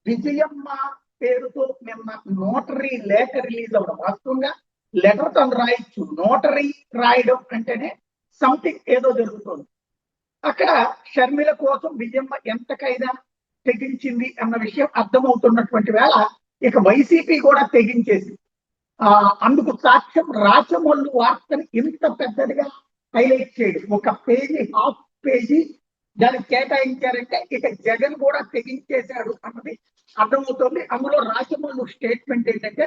విజయమ్మ పేరుతో నిన్న నోటరీ లేఖ రిలీజ్ అవ్వడం, వాస్తవంగా లెటర్ తను రాయొచ్చు, నోటరీ రాయడం అంటేనే సంథింగ్ ఏదో జరుగుతుంది. అక్కడ షర్మిల కోసం విజయమ్మ ఎంతకైనా తెగించింది అన్న విషయం అర్థమవుతున్నటువంటి వేళ ఇక వైసీపీ కూడా తెగించేసి అందుకు సాక్ష్యం రాచమల్లు వార్తని ఇంత పెద్దదిగా హైలైట్ చేయడం, ఒక పేజీ హాఫ్ పేజీ దానికి కేటాయించారంటే ఇక జగన్ కూడా తెగించేశాడు అన్నది అర్థమవుతుంది. అందులో రాచమల్లు స్టేట్మెంట్ ఏంటంటే,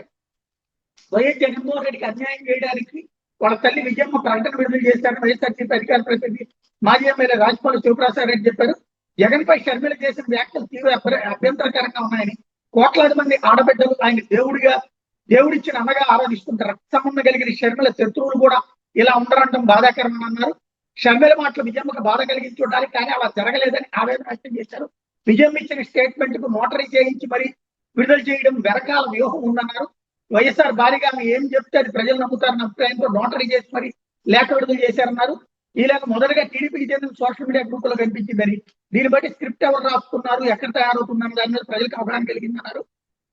వైఎస్ జగన్మోహన్ రెడ్డికి అన్యాయం చేయడానికి వాళ్ళ తల్లి విజయమ్మ ప్రకటన విడుదల చేశారని వైఎస్ఆర్సీపీ అధికార ప్రతినిధి మాజీ ఎమ్మెల్యే రాజమౌళి శివప్రసాద్ రెడ్డి చెప్పారు. జగన్ పై షర్మిల చేసిన వ్యాఖ్యలు తీవ్ర అభ్యంతరకరంగా ఉన్నాయని, కోట్లాది మంది ఆడబిడ్డలు ఆయన దేవుడిచ్చిన అన్నగా ఆరాధిస్తుంటే రక్త సంబంధం కలిగిన షర్మిల శత్రువులు కూడా ఇలా ఉండరంటం బాధాకరమని అన్నారు. షర్మిల మాటలు విజయమ్మకు బాధ కలిగించి ఉండాలి, కానీ అలా జరగలేదని ఆవేదన వ్యక్తం చేశారు. విజయమ్మ ఇచ్చిన స్టేట్మెంట్ కు నోటరీ చేయించి మరి విడుదల చేయడం వెనకాల వ్యూహం ఉందన్నారు. వైఎస్ఆర్ భారీగా ఏం చెప్తే అది ప్రజలు నమ్ముతారన్న అభిప్రాయంతో నోటరీ చేసి మరి లేఖ విడుదల చేశారన్నారు. ఈ లేఖ మొదటగా టీడీపీకి చెందిన సోషల్ మీడియా గ్రూపులో కనిపించిందని, దీన్ని బట్టి స్క్రిప్ట్ ఎవరు రాస్తున్నారు, ఎక్కడ తయారవుతున్నారు దాని మీద ప్రజలకు అవగాహన కలిగిందన్నారు.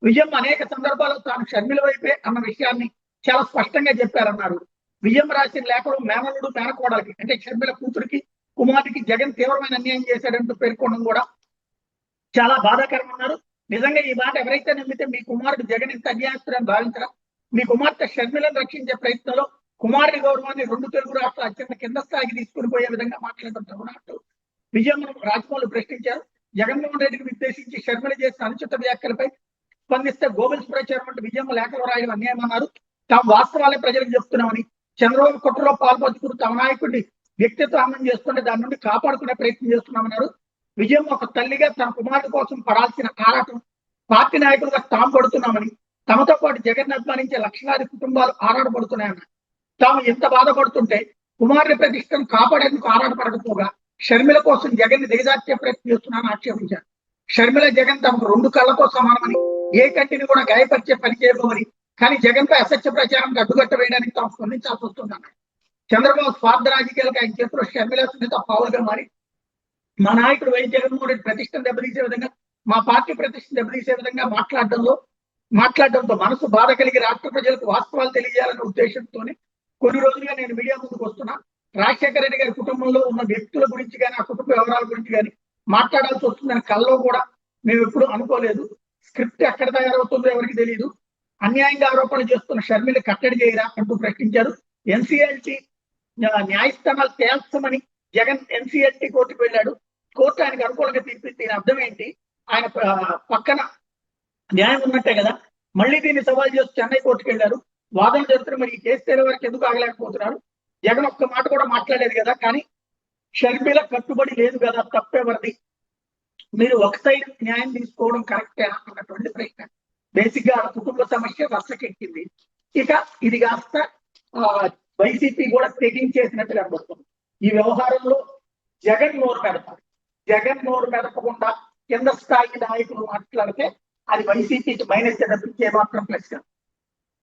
విజయమ్మ అనేక సందర్భాల్లో తాను షర్మిల వైపే అన్న విషయాన్ని చాలా స్పష్టంగా చెప్పారన్నారు. విజయమ్మ రాసిన లేఖలో మేనల్లుడు మేనకోడలికి అంటే షర్మిల కూతురికి కుమారుడికి జగన్ తీవ్రమైన అన్యాయం చేశాడంటూ పేర్కొనడం కూడా చాలా బాధాకరం అన్నారు. నిజంగా ఈ మాట ఎవరైతే నమ్మితే మీ కుమారుడు జగన్ ఇంత అన్యాయస్తుడని భావించరా? మీ కుమార్తె షర్మిలను రక్షించే ప్రయత్నంలో కుమారుడి గౌరవాన్ని రెండు తెలుగు రాష్ట్రాలు అత్యంత కింద స్థాయికి తీసుకుని పోయే విధంగా మాట్లాడుతున్నట్టు విజయమ్మను రాజమౌళి ప్రశ్నించారు. జగన్మోహన్ రెడ్డికి నిర్దేశించి షర్మిల చేసిన అనుచిత వ్యాఖ్యలపై స్పందిస్తే గోబెల్స్ ప్రచారం అంటే విజయమ్మ లేఖలు రాయడం అన్యాయం అన్నారు. తాము వాస్తవాలే ప్రజలకు చెప్తున్నామని, చంద్రబాబు కుట్రలో పాల్పంచుకుని తమ నాయకుడిని వ్యక్తిత్వం చేసుకుంటే దాని నుండి కాపాడుకునే ప్రయత్నం చేస్తున్నామన్నారు. విజయమ్మ ఒక తల్లిగా తన కుమారుడి కోసం పడాల్సిన ఆరాటం పార్టీ నాయకులుగా తాము పడుతున్నామని, తమతో పాటు జగన్ అభిమానించే లక్షలాది కుటుంబాలు ఆరాటపడుతున్నాయన్నారు. తాము ఎంత బాధపడుతుంటే కుమారుడి ప్రతిష్టను కాపాడేందుకు ఆరాటపడకపోగా షర్మిల కోసం జగన్ ని దిగజార్చే ప్రయత్నం చేస్తున్నారని ఆక్షేపించారు. షర్మిల జగన్ తమకు రెండు కళ్ళతో సమానమని, ఏ కంటిని కూడా గాయపరిచే పని చేయబోమని, కానీ జగన్ పై అసత్య ప్రచారానికి అడ్డుకట్ట వేయడానికి తాము స్పందించాల్సి వస్తుందన్నారు. చంద్రబాబు స్వార్థ రాజకీయాలకు ఆయన చేతిలో షర్మిల సునీత పావులుగా మారి మా నాయకుడు వైఎస్ జగన్మోహన్ రెడ్డి ప్రతిష్టను దెబ్బతీసే విధంగా, మా పార్టీ ప్రతిష్టను దెబ్బతీసే విధంగా మాట్లాడడంతో మనసు బాధ కలిగి రాష్ట్ర ప్రజలకు వాస్తవాలు తెలియజేయాలన్న ఉద్దేశంతోనే కొన్ని రోజులుగా నేను మీడియా ముందుకు వస్తున్నా. రాజశేఖర రెడ్డి గారి కుటుంబంలో ఉన్న వ్యక్తుల గురించి కానీ, ఆ కుటుంబ వ్యవహారాల గురించి కానీ మాట్లాడాల్సి వస్తుందని కల్లో కూడా మేము ఎప్పుడు అనుకోలేదు. స్క్రిప్ట్ ఎక్కడ తయారవుతుందో ఎవరికి తెలియదు. అన్యాయంగా ఆరోపణలు చేస్తున్న షర్మిల కట్టడి చేయరా అంటూ ప్రశ్నించారు. ఎన్సీఎల్టీ న్యాయస్థానాలు తేల్చమని జగన్ ఎన్సీఎల్టీ కోర్టుకు వెళ్ళాడు. కోర్టు ఆయనకు అనుకూలంగా తీర్పింది. దీని అర్థం ఏంటి? ఆయన పక్కన న్యాయం ఉన్నట్టే కదా. మళ్ళీ దీన్ని సవాల్ చేస్తూ చెన్నై కోర్టుకు వెళ్ళారు. వాదన జరుగుతున్న మరి ఈ కేసు తేలే వరకు ఎందుకు ఆగలేకపోతున్నారు? జగన్ ఒక్క మాట కూడా మాట్లాడలేదు కదా, కానీ షర్మిల కట్టుబడి లేదు కదా, తప్పెవరిది? మీరు ఒక సైడ్ న్యాయం తీసుకోవడం కరెక్టేనా అన్నటువంటి ప్రశ్న. బేసిక్ గా కుటుంబ సమస్య వరుసకెక్కింది. ఇక ఇది కాస్త వైసీపీ కూడా తెగించేసినట్టు కనబడుతుంది. ఈ వ్యవహారంలో జగన్ నోరు పెడతారు. జగన్ నోరు పెడపకుండా కింద స్థాయి నాయకులు మాట్లాడితే అది వైసీపీకి మైనస్ తప్పించే మాత్రం ప్లస్ కాదు.